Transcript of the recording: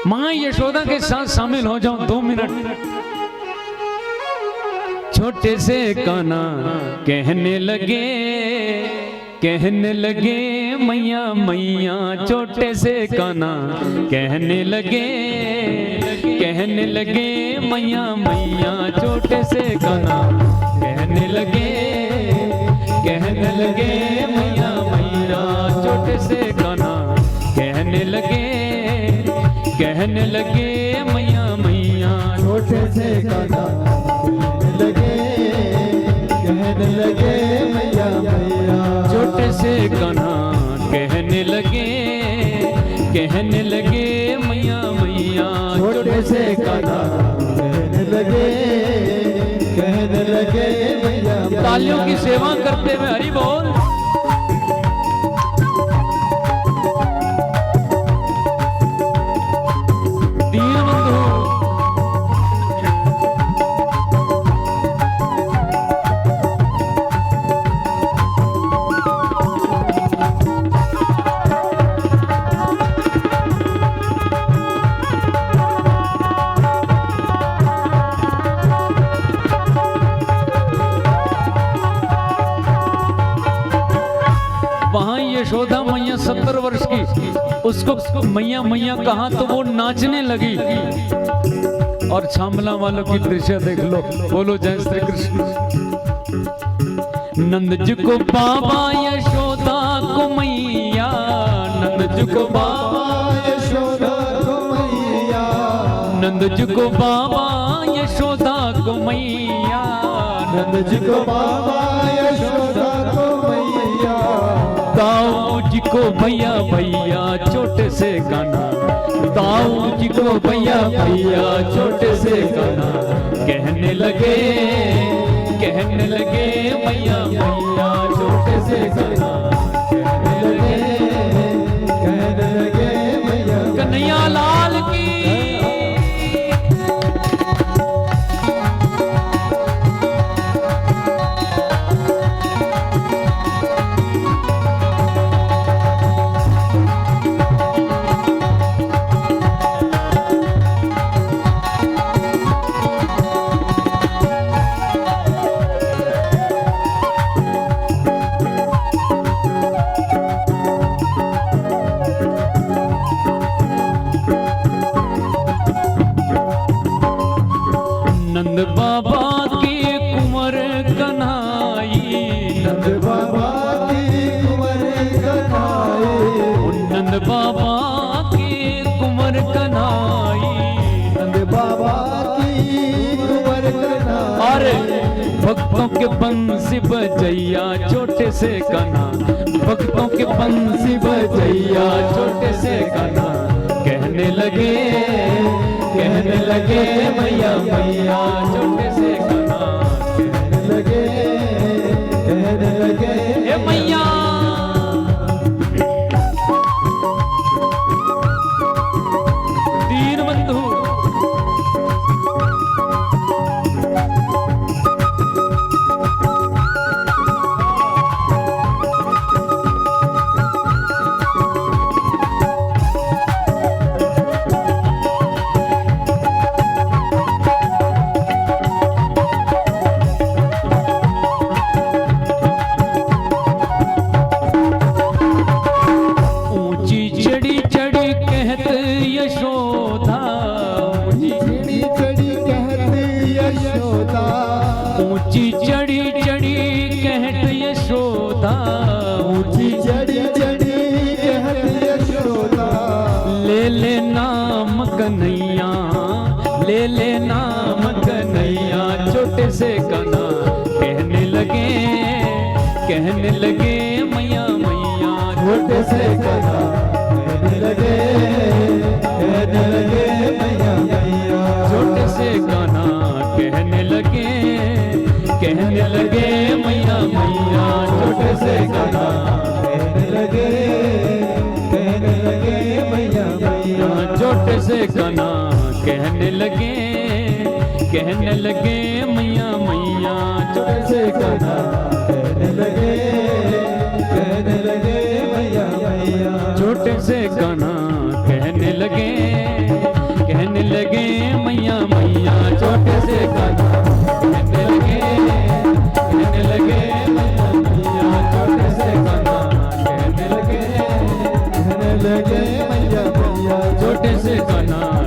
मां यशोदा के साथ शामिल हो जाओ 2 मिनट। छोटे से कान्हा कहने लगे मैया मैया, छोटे से कान्हा कहने लगे मैया मैया, छोटे से कान्हा कहने लगे मैया मैया, छोटे से कान्हा कहने लगे मैया मैया, छोटे से कान्हा कहने लगे मैया मैया, छोटे से कान्हा कहने लगे मैया मैया, छोटे से कान्हा कहने लगे मैया। तालियों की सेवा करते हुए हरि बोल। दीनबंधु यशोदा मैया 70 वर्ष की, उसको मैया मैया कहा तो वो नाचने लगी। और छामला वालों की दृश्य देख लो। बोलो जय श्री कृष्ण। नंद जी को बाबा यशोदा को मैया, नंद जी को बाबा यशोदा को मैया, नंद जी को बाबा यशोदा को मैया, नंद जी को बाबा यशोदा को मैया, ताऊ जी को भैया भैया छोटे से कान्हा, ताऊ जी को भैया भैया छोटे से कान्हा कहने लगे मैया मैया, छोटे से कान्हा कहने लगे मैया। कन्हैया लाल की। नंद बाबा की कुंवर कन्हाई, नंद बाबा की कुंवर कन्हाई, नंद बाबा की कुंवर कन्हाई, नंद बाबा की कुंवर कन्हाई। अरे भक्तों के बंसी बजैया छोटे से कान्हा, भक्तों के बंसी बजैया छोटे से कान्हा कहने लगे मैया मैया, छोटे से कान्हा कहने लगे हे मैया। दीनबंधु ऊंची चढ़ी चढ़ी कहत यशोदा, ऊंची चढ़ी चढ़ी कहत यशोदा, ले नाम कन्हैया, ले नाम कन्हैया, छोटे से कान्हा कहने लगे मैया मैया, छोटे से कान्हा कहने लगे मैया मैया, छोटे से कान्हा कहने लगे मैया मैया, छोटे से कान्हा कहने लगे मैया मैया, छोटे से कान्हा कहने लगे मैया मैया, छोटे से कान्हा कहने लगे मैया मैया, छोटे से कान्हा कहने लगे कना